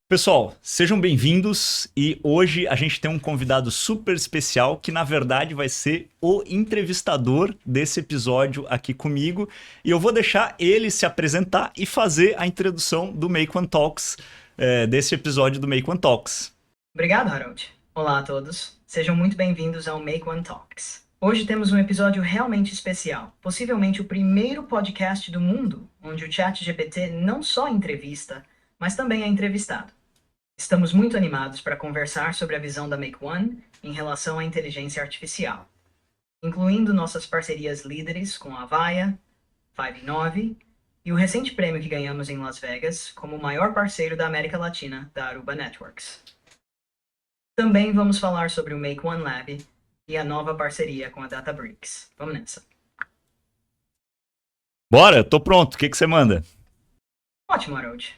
Pessoal, sejam bem-vindos e hoje a gente tem um convidado super especial que na verdade vai ser o entrevistador desse episódio aqui comigo e eu vou deixar ele se apresentar e fazer a introdução do Make One Talks, desse episódio do Make One Talks. Obrigado, Harold. Olá a todos. Sejam muito bem-vindos ao Make One Talks. Hoje temos um episódio realmente especial, possivelmente o primeiro podcast do mundo onde o ChatGPT não só entrevista, mas também é entrevistado. Estamos muito animados para conversar sobre a visão da Make One em relação à inteligência artificial, incluindo nossas parcerias líderes com a Avaya, 5e9 e o recente prêmio que ganhamos em Las Vegas como o maior parceiro da América Latina da Aruba Networks. Também vamos falar sobre o Make One Lab e a nova parceria com a Databricks. Vamos nessa. Bora, tô pronto. O que você manda? Ótimo, Harold.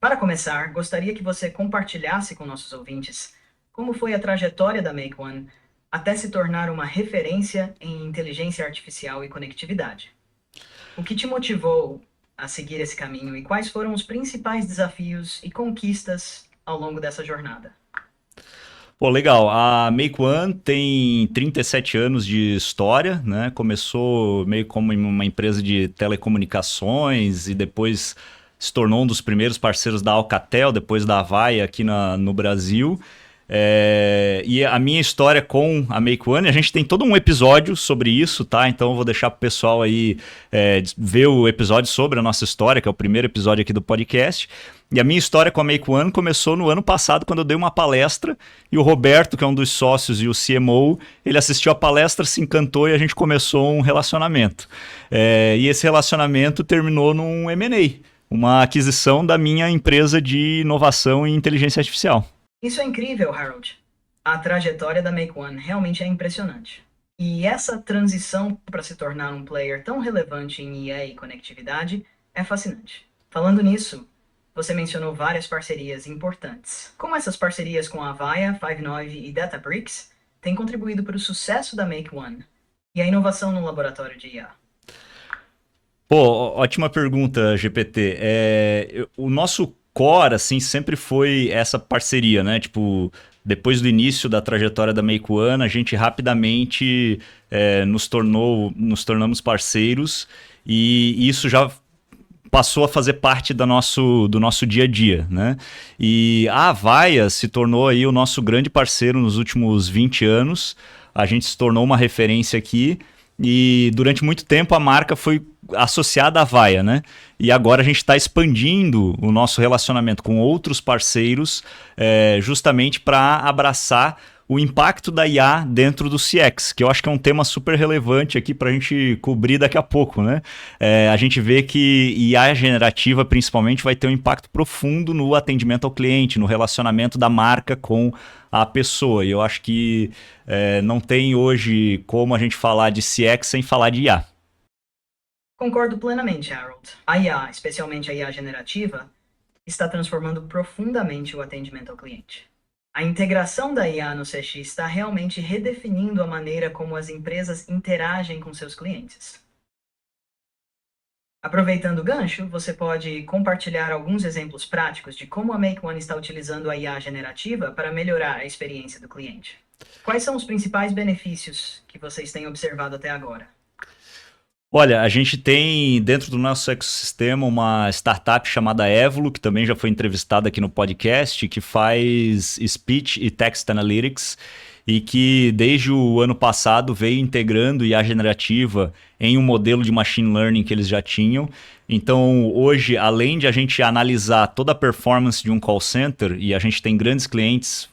Para começar, gostaria que você compartilhasse com nossos ouvintes como foi a trajetória da Make One até se tornar uma referência em inteligência artificial e conectividade. O que te motivou a seguir esse caminho e quais foram os principais desafios e conquistas ao longo dessa jornada? Pô, legal. A Make One tem 37 anos de história, né? Começou meio como uma empresa de telecomunicações e depois se tornou um dos primeiros parceiros da Alcatel, depois da Avaya aqui no Brasil. E a minha história com a Make One, a gente tem todo um episódio sobre isso, tá? Então eu vou deixar pro pessoal aí ver o episódio sobre a nossa história, que é o primeiro episódio aqui do podcast. E a minha história com a Make One começou no ano passado, quando eu dei uma palestra, e o Roberto, que é um dos sócios e o CMO, ele assistiu a palestra, se encantou e a gente começou um relacionamento. E esse relacionamento terminou num M&A, uma aquisição da minha empresa de inovação e inteligência artificial. Isso é incrível, Harold. A trajetória da Make One realmente é impressionante. E essa transição para se tornar um player tão relevante em IA e conectividade é fascinante. Falando nisso, você mencionou várias parcerias importantes. Como essas parcerias com a Avaya, 5e9 e Databricks têm contribuído para o sucesso da Make One e a inovação no laboratório de IA? Pô, ótima pergunta, GPT. O nosso core, assim, sempre foi essa parceria, né? Tipo, depois do início da trajetória da Make One, a gente rapidamente nos tornamos parceiros e isso já passou a fazer parte do nosso dia a dia, né? E a Avaya se tornou aí o nosso grande parceiro nos últimos 20 anos. A gente se tornou uma referência aqui e durante muito tempo a marca foi associada à Avaya, né? E agora a gente está expandindo o nosso relacionamento com outros parceiros justamente para abraçar o impacto da IA dentro do CX, que eu acho que é um tema super relevante aqui para a gente cobrir daqui a pouco, né? A gente vê que IA generativa, principalmente, vai ter um impacto profundo no atendimento ao cliente, no relacionamento da marca com a pessoa. E eu acho que não tem hoje como a gente falar de CX sem falar de IA. Concordo plenamente, Harold. A IA, especialmente a IA generativa, está transformando profundamente o atendimento ao cliente. A integração da IA no CX está realmente redefinindo a maneira como as empresas interagem com seus clientes. Aproveitando o gancho, você pode compartilhar alguns exemplos práticos de como a Make One está utilizando a IA generativa para melhorar a experiência do cliente. Quais são os principais benefícios que vocês têm observado até agora? Olha, a gente tem dentro do nosso ecossistema uma startup chamada Evolo, que também já foi entrevistada aqui no podcast, que faz Speech e Text Analytics e que desde o ano passado veio integrando IA generativa em um modelo de machine learning que eles já tinham. Então, hoje, além de a gente analisar toda a performance de um call center, e a gente tem grandes clientes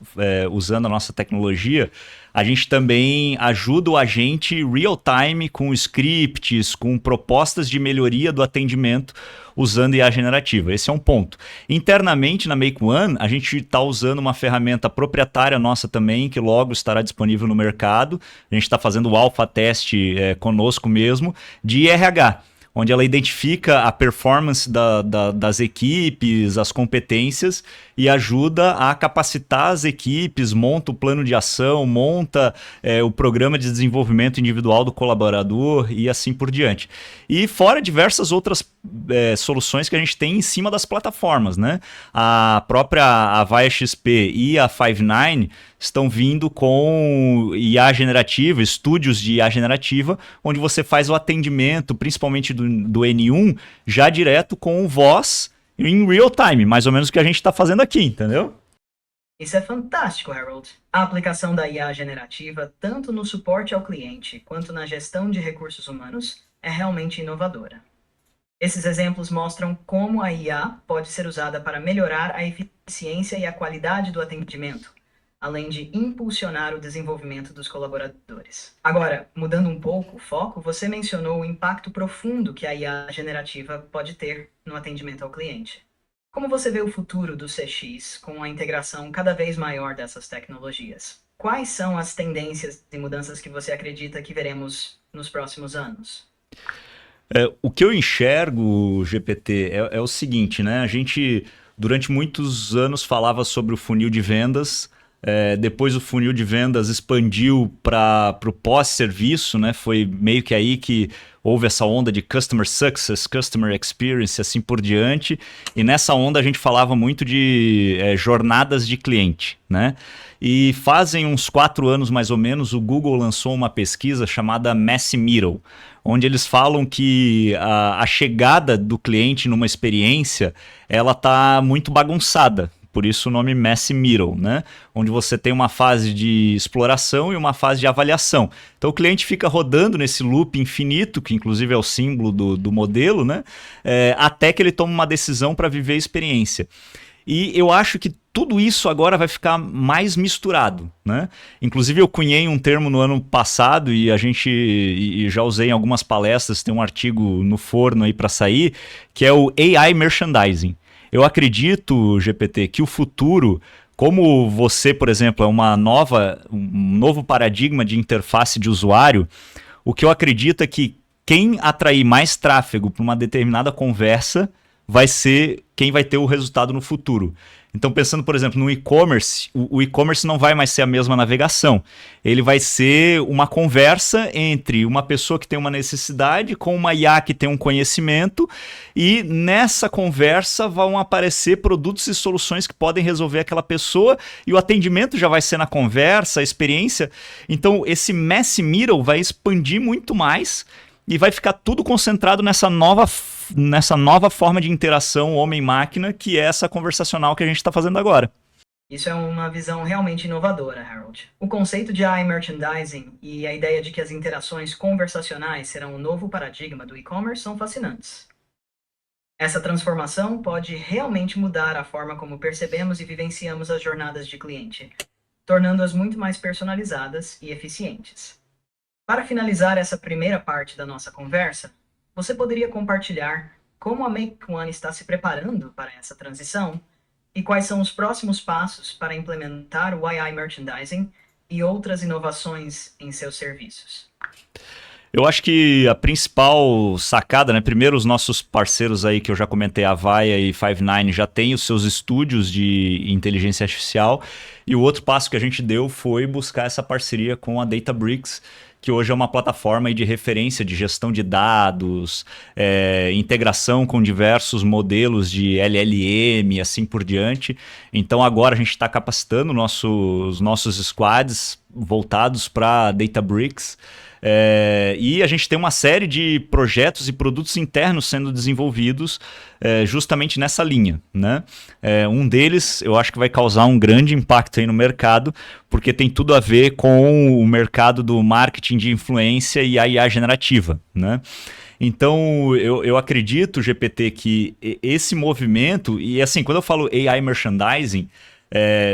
usando a nossa tecnologia, a gente também ajuda o agente real-time com scripts, com propostas de melhoria do atendimento usando IA generativa. Esse é um ponto. Internamente na Make One, a gente está usando uma ferramenta proprietária nossa também, que logo estará disponível no mercado. A gente está fazendo o alpha teste conosco mesmo, de RH, onde ela identifica a performance das equipes, as competências e ajuda a capacitar as equipes, monta o plano de ação, monta o programa de desenvolvimento individual do colaborador e assim por diante. E fora diversas outras soluções que a gente tem em cima das plataformas, né? A própria Avaya XP e a Five9 estão vindo com IA generativa, estúdios de IA generativa, onde você faz o atendimento, principalmente do N1, já direto com voz em real time, mais ou menos o que a gente está fazendo aqui, entendeu? Isso é fantástico, Harold. A aplicação da IA generativa, tanto no suporte ao cliente quanto na gestão de recursos humanos, é realmente inovadora. Esses exemplos mostram como a IA pode ser usada para melhorar a eficiência e a qualidade do atendimento, além de impulsionar o desenvolvimento dos colaboradores. Agora, mudando um pouco o foco, você mencionou o impacto profundo que a IA generativa pode ter no atendimento ao cliente. Como você vê o futuro do CX com a integração cada vez maior dessas tecnologias? Quais são as tendências e mudanças que você acredita que veremos nos próximos anos? O que eu enxergo, GPT, é o seguinte, né? A gente, durante muitos anos, falava sobre o funil de vendas. Depois o funil de vendas expandiu para o pós-serviço, né? Foi meio que aí que houve essa onda de Customer Success, Customer Experience, assim por diante. E nessa onda a gente falava muito de jornadas de cliente, né? E fazem uns 4 anos mais ou menos, o Google lançou uma pesquisa chamada Messy Middle, onde eles falam que a chegada do cliente numa experiência, ela está muito bagunçada. Por isso o nome Messy Middle, né? Onde você tem uma fase de exploração e uma fase de avaliação. Então o cliente fica rodando nesse loop infinito, que inclusive é o símbolo do modelo, né? Até que ele toma uma decisão para viver a experiência. E eu acho que tudo isso agora vai ficar mais misturado, né? Inclusive eu cunhei um termo no ano passado e já usei em algumas palestras, tem um artigo no forno aí para sair, que é o AI Merchandising. Eu acredito, GPT, que o futuro, como você, por exemplo, é um novo paradigma de interface de usuário, o que eu acredito é que quem atrair mais tráfego para uma determinada conversa vai ser quem vai ter o resultado no futuro. Então, pensando, por exemplo, no e-commerce, o e-commerce não vai mais ser a mesma navegação. Ele vai ser uma conversa entre uma pessoa que tem uma necessidade com uma IA que tem um conhecimento, e nessa conversa vão aparecer produtos e soluções que podem resolver aquela pessoa, e o atendimento já vai ser na conversa, a experiência. Então, esse Messy Middle vai expandir muito mais e vai ficar tudo concentrado nessa nova forma de interação homem-máquina, que é essa conversacional que a gente está fazendo agora. Isso é uma visão realmente inovadora, Harold. O conceito de AI merchandising e a ideia de que as interações conversacionais serão o novo paradigma do e-commerce são fascinantes. Essa transformação pode realmente mudar a forma como percebemos e vivenciamos as jornadas de cliente, tornando-as muito mais personalizadas e eficientes. Para finalizar essa primeira parte da nossa conversa, você poderia compartilhar como a Make One está se preparando para essa transição e quais são os próximos passos para implementar o AI Merchandising e outras inovações em seus serviços? Eu acho que a principal sacada, né? Primeiro, os nossos parceiros aí que eu já comentei, a Avaya e Five9, já têm os seus estúdios de inteligência artificial. E o outro passo que a gente deu foi buscar essa parceria com a Databricks, que hoje é uma plataforma de referência de gestão de dados, integração com diversos modelos de LLM e assim por diante. Então agora a gente está capacitando os nossos squads voltados para Databricks. E a gente tem uma série de projetos e produtos internos sendo desenvolvidos justamente nessa linha, né? Um deles eu acho que vai causar um grande impacto aí no mercado, porque tem tudo a ver com o mercado do marketing de influência e a IA generativa, né? Então, eu acredito, GPT, que esse movimento, e assim, quando eu falo AI merchandising,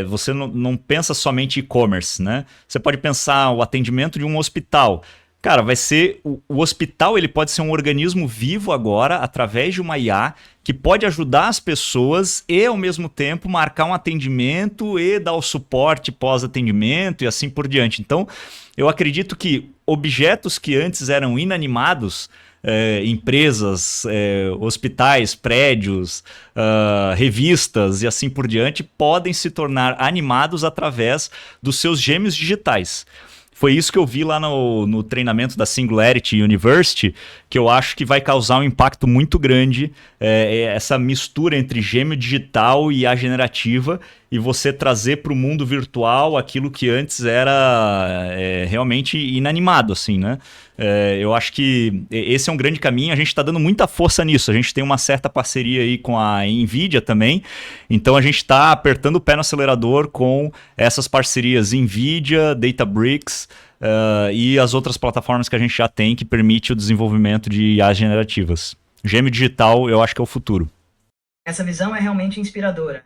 você não pensa somente e-commerce, né? Você pode pensar o atendimento de um hospital. Cara, vai ser o hospital, ele pode ser um organismo vivo agora, através de uma IA, que pode ajudar as pessoas e, ao mesmo tempo, marcar um atendimento e dar o suporte pós-atendimento e assim por diante. Então, eu acredito que objetos que antes eram inanimados, empresas, hospitais, prédios, revistas e assim por diante, podem se tornar animados através dos seus gêmeos digitais. Foi isso que eu vi lá no treinamento da Singularity University, que eu acho que vai causar um impacto muito grande, essa mistura entre gêmeo digital e IA generativa, e você trazer para o mundo virtual aquilo que antes era realmente inanimado, assim, né? Eu acho que esse é um grande caminho, a gente está dando muita força nisso, a gente tem uma certa parceria aí com a NVIDIA também, então a gente está apertando o pé no acelerador com essas parcerias NVIDIA, Databricks, e as outras plataformas que a gente já tem que permite o desenvolvimento de IAs generativas. Gêmeo digital, eu acho que é o futuro. Essa visão é realmente inspiradora.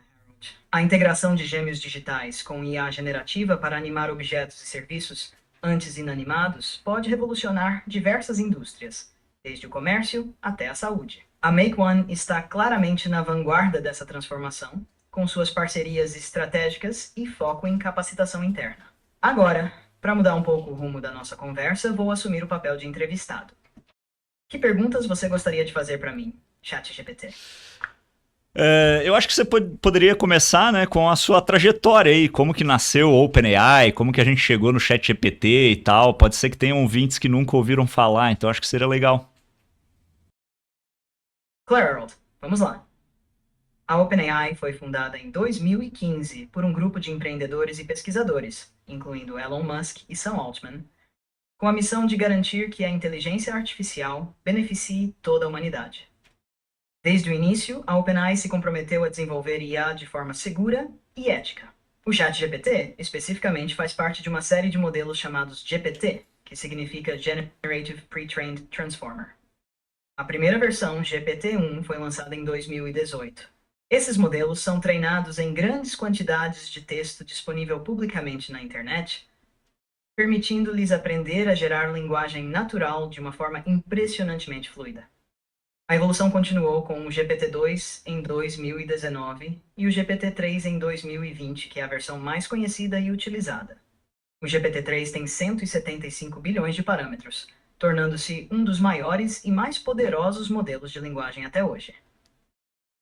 A integração de gêmeos digitais com IA generativa para animar objetos e serviços antes inanimados pode revolucionar diversas indústrias, desde o comércio até a saúde. A Make One está claramente na vanguarda dessa transformação, com suas parcerias estratégicas e foco em capacitação interna. Agora, para mudar um pouco o rumo da nossa conversa, vou assumir o papel de entrevistado. Que perguntas você gostaria de fazer para mim, ChatGPT? Eu acho que você poderia começar, né, com a sua trajetória aí, como que nasceu o OpenAI, como que a gente chegou no ChatGPT e tal. Pode ser que tenham ouvintes que nunca ouviram falar, então acho que seria legal. Claro, vamos lá. A OpenAI foi fundada em 2015 por um grupo de empreendedores e pesquisadores, incluindo Elon Musk e Sam Altman, com a missão de garantir que a inteligência artificial beneficie toda a humanidade. Desde o início, a OpenAI se comprometeu a desenvolver IA de forma segura e ética. O ChatGPT, especificamente, faz parte de uma série de modelos chamados GPT, que significa Generative Pre-trained Transformer. A primeira versão, GPT-1, foi lançada em 2018. Esses modelos são treinados em grandes quantidades de texto disponível publicamente na internet, permitindo-lhes aprender a gerar linguagem natural de uma forma impressionantemente fluida. A evolução continuou com o GPT-2 em 2019 e o GPT-3 em 2020, que é a versão mais conhecida e utilizada. O GPT-3 tem 175 bilhões de parâmetros, tornando-se um dos maiores e mais poderosos modelos de linguagem até hoje.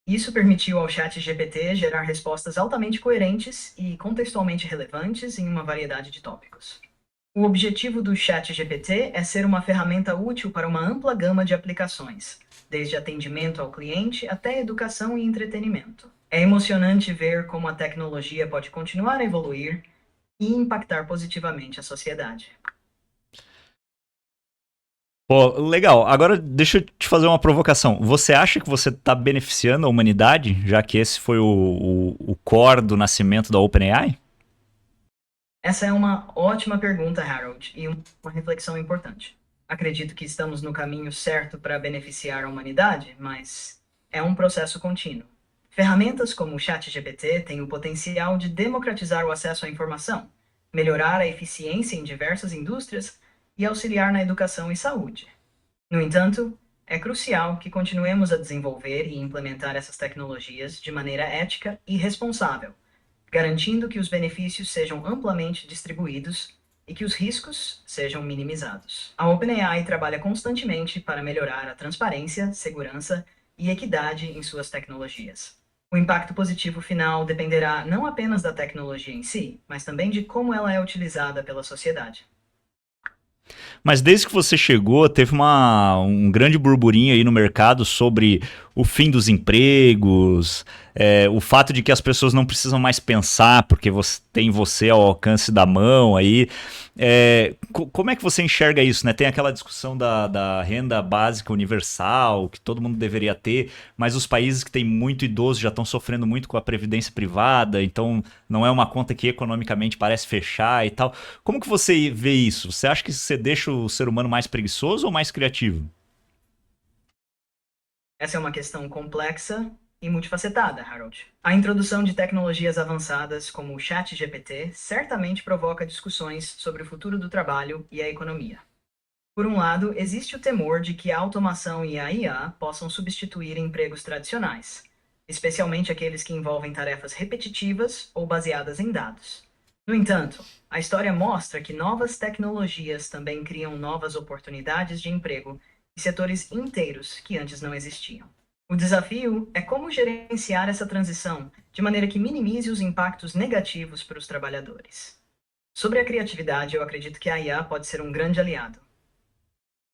Isso permitiu ao ChatGPT gerar respostas altamente coerentes e contextualmente relevantes em uma variedade de tópicos. O objetivo do ChatGPT é ser uma ferramenta útil para uma ampla gama de aplicações, desde atendimento ao cliente até educação e entretenimento. É emocionante ver como a tecnologia pode continuar a evoluir e impactar positivamente a sociedade. Pô, legal. Agora deixa eu te fazer uma provocação. Você acha que você está beneficiando a humanidade, já que esse foi o core do nascimento da OpenAI? Essa é uma ótima pergunta, Harold, e uma reflexão importante. Acredito que estamos no caminho certo para beneficiar a humanidade, mas é um processo contínuo. Ferramentas como o ChatGPT têm o potencial de democratizar o acesso à informação, melhorar a eficiência em diversas indústrias e auxiliar na educação e saúde. No entanto, é crucial que continuemos a desenvolver e implementar essas tecnologias de maneira ética e responsável, garantindo que os benefícios sejam amplamente distribuídos e que os riscos sejam minimizados. A OpenAI trabalha constantemente para melhorar a transparência, segurança e equidade em suas tecnologias. O impacto positivo final dependerá não apenas da tecnologia em si, mas também de como ela é utilizada pela sociedade. Mas desde que você chegou, teve um grande burburinho aí no mercado sobre o fim dos empregos, o fato de que as pessoas não precisam mais pensar porque tem você ao alcance da mão aí. Como é que você enxerga isso, né? Tem aquela discussão da renda básica universal, que todo mundo deveria ter, mas os países que têm muito idoso já estão sofrendo muito com a previdência privada, então não é uma conta que economicamente parece fechar e tal. Como que você vê isso? Você acha que você deixa o ser humano mais preguiçoso ou mais criativo? Essa é uma questão complexa e multifacetada, Harold. A introdução de tecnologias avançadas como o ChatGPT certamente provoca discussões sobre o futuro do trabalho e a economia. Por um lado, existe o temor de que a automação e a IA possam substituir empregos tradicionais, especialmente aqueles que envolvem tarefas repetitivas ou baseadas em dados. No entanto, a história mostra que novas tecnologias também criam novas oportunidades de emprego em setores inteiros que antes não existiam. O desafio é como gerenciar essa transição de maneira que minimize os impactos negativos para os trabalhadores. Sobre a criatividade, eu acredito que a IA pode ser um grande aliado.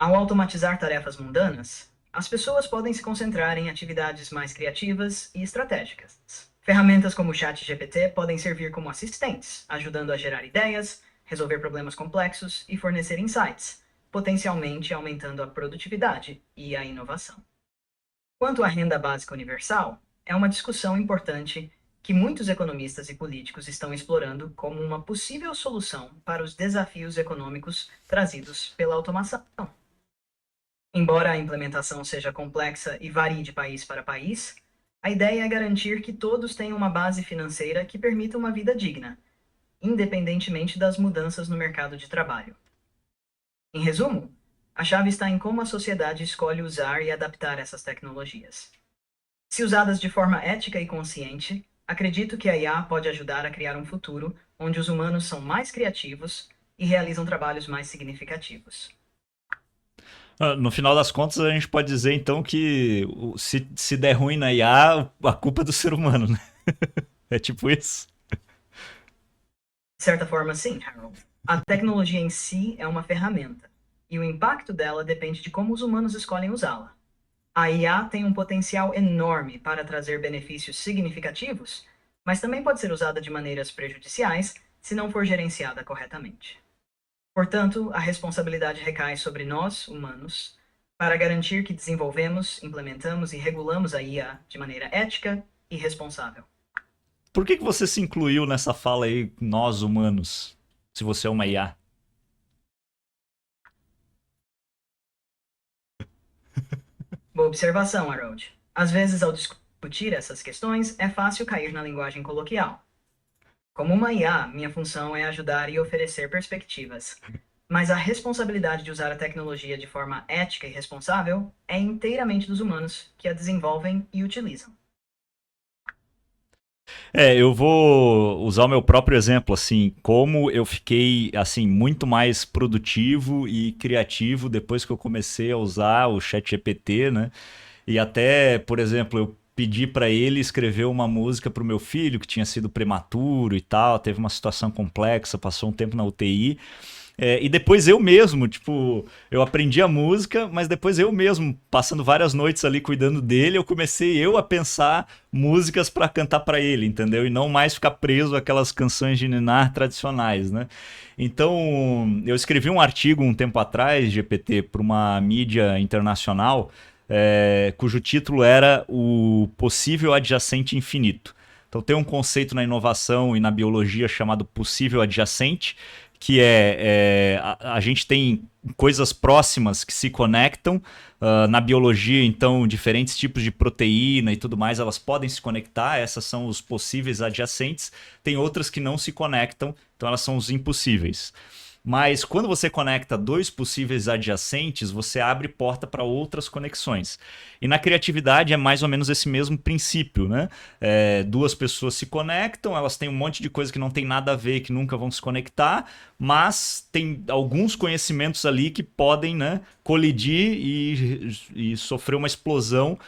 Ao automatizar tarefas mundanas, as pessoas podem se concentrar em atividades mais criativas e estratégicas. Ferramentas como o ChatGPT podem servir como assistentes, ajudando a gerar ideias, resolver problemas complexos e fornecer insights, potencialmente aumentando a produtividade e a inovação. Quanto à renda básica universal, é uma discussão importante que muitos economistas e políticos estão explorando como uma possível solução para os desafios econômicos trazidos pela automação. Embora a implementação seja complexa e varie de país para país, a ideia é garantir que todos tenham uma base financeira que permita uma vida digna, independentemente das mudanças no mercado de trabalho. Em resumo, a chave está em como a sociedade escolhe usar e adaptar essas tecnologias. Se usadas de forma ética e consciente, acredito que a IA pode ajudar a criar um futuro onde os humanos são mais criativos e realizam trabalhos mais significativos. No final das contas, a gente pode dizer então que se der ruim na IA, a culpa é do ser humano, né? É tipo isso? De certa forma, sim, Harold. A tecnologia em si é uma ferramenta, e o impacto dela depende de como os humanos escolhem usá-la. A IA tem um potencial enorme para trazer benefícios significativos, mas também pode ser usada de maneiras prejudiciais se não for gerenciada corretamente. Portanto, a responsabilidade recai sobre nós, humanos, para garantir que desenvolvemos, implementamos e regulamos a IA de maneira ética e responsável. Por que você se incluiu nessa fala aí, nós humanos, se você é uma IA? Boa observação, Harold. Às vezes, ao discutir essas questões, é fácil cair na linguagem coloquial. Como uma IA, minha função é ajudar e oferecer perspectivas. Mas a responsabilidade de usar a tecnologia de forma ética e responsável é inteiramente dos humanos que a desenvolvem e utilizam. Eu vou usar o meu próprio exemplo, assim, como eu fiquei, assim, muito mais produtivo e criativo depois que eu comecei a usar o ChatGPT, né? E até, por exemplo, eu pedi para ele escrever uma música para o meu filho que tinha sido prematuro e tal, teve uma situação complexa, passou um tempo na UTI. E depois eu mesmo, tipo, eu aprendi a música, mas depois eu mesmo, passando várias noites ali cuidando dele, eu comecei eu a pensar músicas para cantar para ele, entendeu? E não mais ficar preso àquelas canções de ninar tradicionais, né? Então, eu escrevi um artigo um tempo atrás, GPT, para uma mídia internacional, cujo título era O Possível Adjacente Infinito. Então tem um conceito na inovação e na biologia chamado possível adjacente, que a gente tem coisas próximas que se conectam. Na biologia, então, diferentes tipos de proteína e tudo mais, elas podem se conectar, essas são os possíveis adjacentes. Tem outras que não se conectam, então elas são os impossíveis. Mas quando você conecta dois possíveis adjacentes, você abre porta para outras conexões. E na criatividade é mais ou menos esse mesmo princípio, né? Duas pessoas se conectam, elas têm um monte de coisa que não tem nada a ver, que nunca vão se conectar, mas tem alguns conhecimentos ali que podem, né, colidir e sofrer uma explosão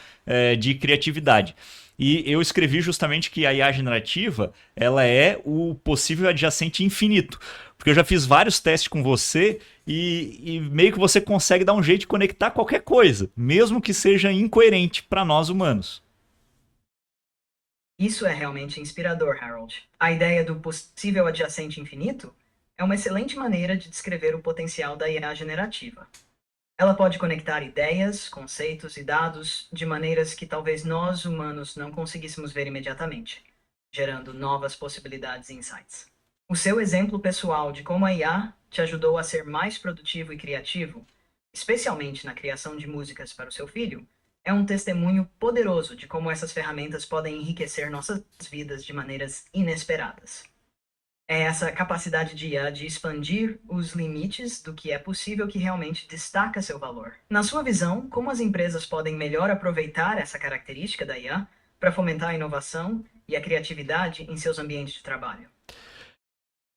de criatividade. E eu escrevi justamente que a IA generativa ela é o possível adjacente infinito. Porque eu já fiz vários testes com você e meio que você consegue dar um jeito de conectar qualquer coisa, mesmo que seja incoerente para nós humanos. Isso é realmente inspirador, Harold. A ideia do possível adjacente infinito é uma excelente maneira de descrever o potencial da IA generativa. Ela pode conectar ideias, conceitos e dados de maneiras que talvez nós, humanos, não conseguíssemos ver imediatamente, gerando novas possibilidades e insights. O seu exemplo pessoal de como a IA te ajudou a ser mais produtivo e criativo, especialmente na criação de músicas para o seu filho, é um testemunho poderoso de como essas ferramentas podem enriquecer nossas vidas de maneiras inesperadas. É essa capacidade de IA de expandir os limites do que é possível que realmente destaca seu valor. Na sua visão, como as empresas podem melhor aproveitar essa característica da IA para fomentar a inovação e a criatividade em seus ambientes de trabalho?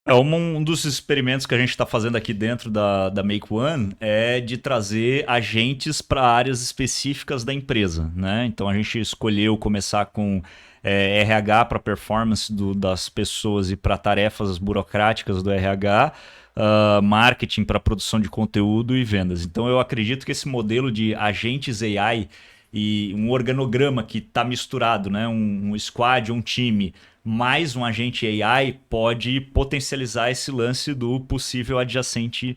Um dos experimentos que a gente está fazendo aqui dentro da Make One é de trazer agentes para áreas específicas da empresa, né? Então a gente escolheu começar com RH para performance das pessoas e para tarefas burocráticas do RH, marketing para produção de conteúdo e vendas. Então eu acredito que esse modelo de agentes AI e um organograma que está misturado, né? Um squad, um time mais um agente AI pode potencializar esse lance do possível adjacente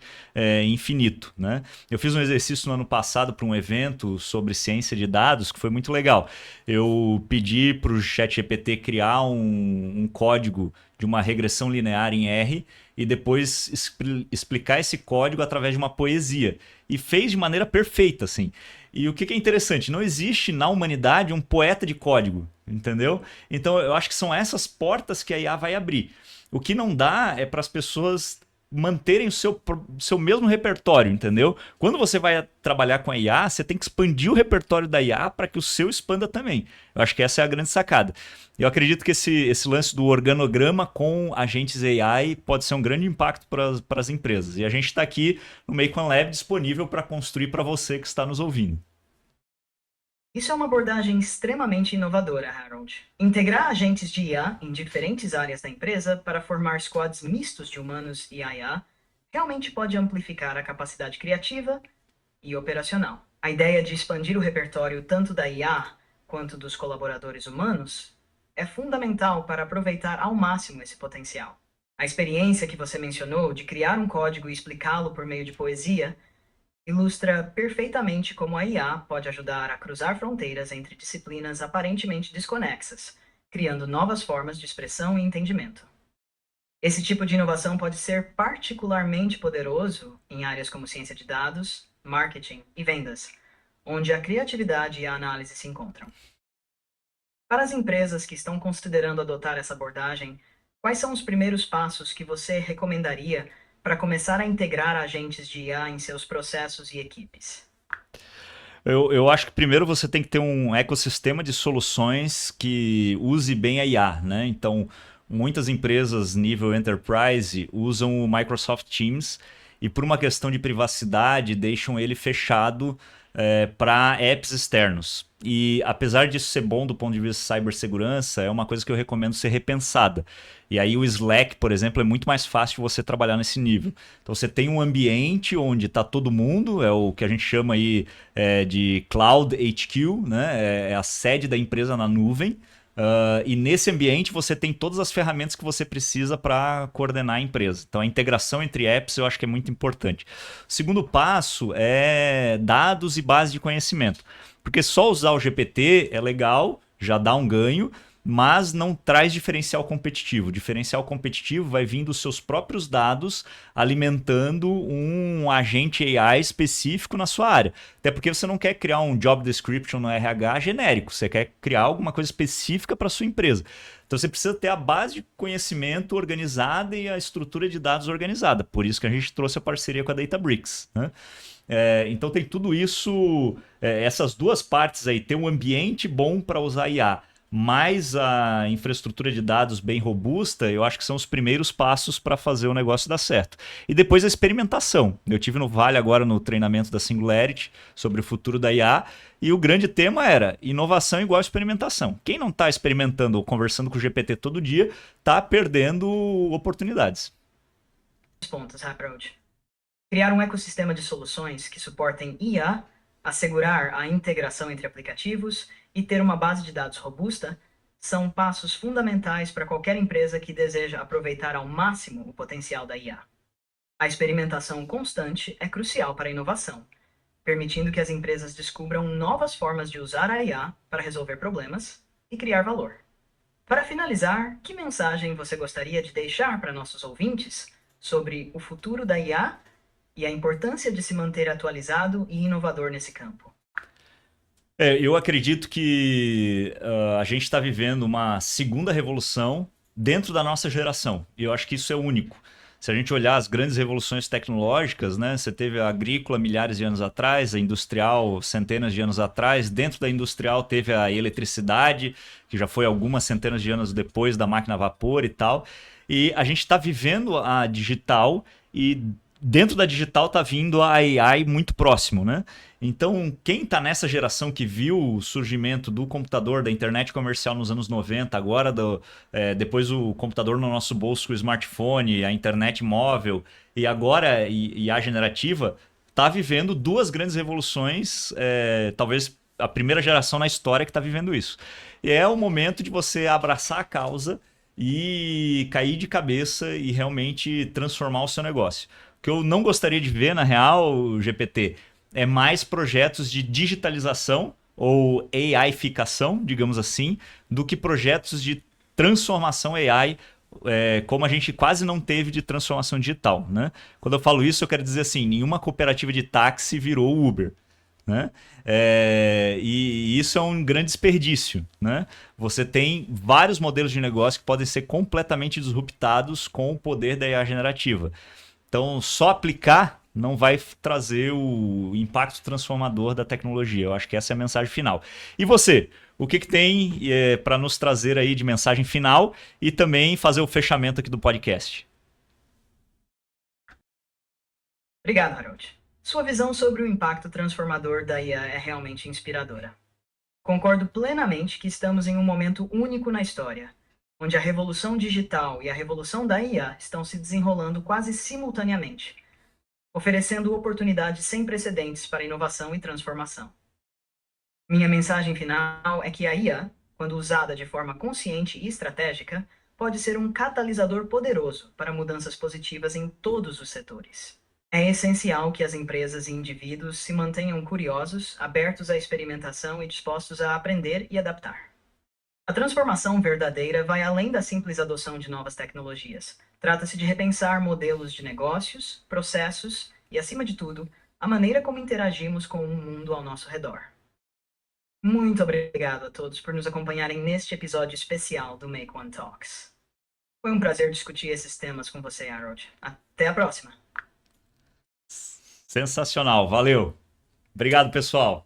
infinito, né? Eu fiz um exercício no ano passado para um evento sobre ciência de dados que foi muito legal. Eu pedi para o ChatGPT criar um código de uma regressão linear em R e depois explicar esse código através de uma poesia. E fez de maneira perfeita, assim. E o que é interessante, não existe na humanidade um poeta de código, entendeu? Então eu acho que são essas portas que a IA vai abrir. O que não dá é para as pessoas manterem o seu mesmo repertório, entendeu? Quando você vai trabalhar com a IA, você tem que expandir o repertório da IA para que o seu expanda também. Eu acho que essa é a grande sacada. Eu acredito que esse lance do organograma com agentes AI pode ser um grande impacto para as empresas. E a gente está aqui no Make One Lab disponível para construir para você que está nos ouvindo. Isso é uma abordagem extremamente inovadora, Harold. Integrar agentes de IA em diferentes áreas da empresa para formar squads mistos de humanos e IA realmente pode amplificar a capacidade criativa e operacional. A ideia de expandir o repertório tanto da IA quanto dos colaboradores humanos é fundamental para aproveitar ao máximo esse potencial. A experiência que você mencionou de criar um código e explicá-lo por meio de poesia ilustra perfeitamente como a IA pode ajudar a cruzar fronteiras entre disciplinas aparentemente desconexas, criando novas formas de expressão e entendimento. Esse tipo de inovação pode ser particularmente poderoso em áreas como ciência de dados, marketing e vendas, onde a criatividade e a análise se encontram. Para as empresas que estão considerando adotar essa abordagem, quais são os primeiros passos que você recomendaria para começar a integrar agentes de IA em seus processos e equipes? Eu acho que primeiro você tem que ter um ecossistema de soluções que use bem a IA, né? Então, muitas empresas nível enterprise usam o Microsoft Teams e por uma questão de privacidade deixam ele fechado para apps externos. E apesar disso ser bom do ponto de vista de cibersegurança, é uma coisa que eu recomendo ser repensada. E aí o Slack, por exemplo, é muito mais fácil você trabalhar nesse nível. Então você tem um ambiente onde está todo mundo, é o que a gente chama aí de Cloud HQ, né? É a sede da empresa na nuvem. E nesse ambiente você tem todas as ferramentas que você precisa para coordenar a empresa. Então a integração entre apps eu acho que é muito importante. O segundo passo é dados e base de conhecimento. Porque só usar o GPT é legal, já dá um ganho, mas não traz diferencial competitivo. O diferencial competitivo vai vir dos seus próprios dados alimentando um agente AI específico na sua área. Até porque você não quer criar um job description no RH genérico, você quer criar alguma coisa específica para a sua empresa. Então você precisa ter a base de conhecimento organizada e a estrutura de dados organizada. Por isso que a gente trouxe a parceria com a Databricks, né? Então tem tudo isso, essas duas partes aí, ter um ambiente bom para usar IA, mais a infraestrutura de dados bem robusta, eu acho que são os primeiros passos para fazer o negócio dar certo. E depois a experimentação. Eu tive no Vale agora no treinamento da Singularity sobre o futuro da IA e o grande tema era inovação igual experimentação. Quem não está experimentando ou conversando com o GPT todo dia está perdendo oportunidades. Pontos, Harold. Criar um ecossistema de soluções que suportem IA, assegurar a integração entre aplicativos e ter uma base de dados robusta são passos fundamentais para qualquer empresa que deseja aproveitar ao máximo o potencial da IA. A experimentação constante é crucial para a inovação, permitindo que as empresas descubram novas formas de usar a IA para resolver problemas e criar valor. Para finalizar, que mensagem você gostaria de deixar para nossos ouvintes sobre o futuro da IA e a importância de se manter atualizado e inovador nesse campo? Eu acredito que a gente está vivendo uma segunda revolução dentro da nossa geração. E eu acho que isso é único. Se a gente olhar as grandes revoluções tecnológicas, né, você teve a agrícola milhares de anos atrás, a industrial centenas de anos atrás. Dentro da industrial teve a eletricidade, que já foi algumas centenas de anos depois da máquina a vapor e tal. E a gente está vivendo a digital e dentro da digital está vindo a AI muito próximo, né? Então, quem está nessa geração que viu o surgimento do computador, da internet comercial nos anos 90, agora depois o computador no nosso bolso, o smartphone, a internet móvel e agora IA generativa, está vivendo duas grandes revoluções, talvez a primeira geração na história que está vivendo isso. E é o momento de você abraçar a causa e cair de cabeça e realmente transformar o seu negócio. O que eu não gostaria de ver, na real, GPT, é mais projetos de digitalização ou AIficação, digamos assim, do que projetos de transformação AI, como a gente quase não teve de transformação digital, né? Quando eu falo isso, eu quero dizer assim, nenhuma cooperativa de táxi virou Uber, né? E isso é um grande desperdício, né? Você tem vários modelos de negócio que podem ser completamente disruptados com o poder da IA generativa. Então, só aplicar não vai trazer o impacto transformador da tecnologia. Eu acho que essa é a mensagem final. E você? O que tem para nos trazer aí de mensagem final e também fazer o fechamento aqui do podcast? Obrigado, Harold. Sua visão sobre o impacto transformador da IA é realmente inspiradora. Concordo plenamente que estamos em um momento único na história, onde a revolução digital e a revolução da IA estão se desenrolando quase simultaneamente, oferecendo oportunidades sem precedentes para inovação e transformação. Minha mensagem final é que a IA, quando usada de forma consciente e estratégica, pode ser um catalisador poderoso para mudanças positivas em todos os setores. É essencial que as empresas e indivíduos se mantenham curiosos, abertos à experimentação e dispostos a aprender e adaptar. A transformação verdadeira vai além da simples adoção de novas tecnologias. Trata-se de repensar modelos de negócios, processos e, acima de tudo, a maneira como interagimos com o mundo ao nosso redor. Muito obrigado a todos por nos acompanharem neste episódio especial do Make One Talks. Foi um prazer discutir esses temas com você, Harold. Até a próxima! Sensacional, valeu. Obrigado, pessoal.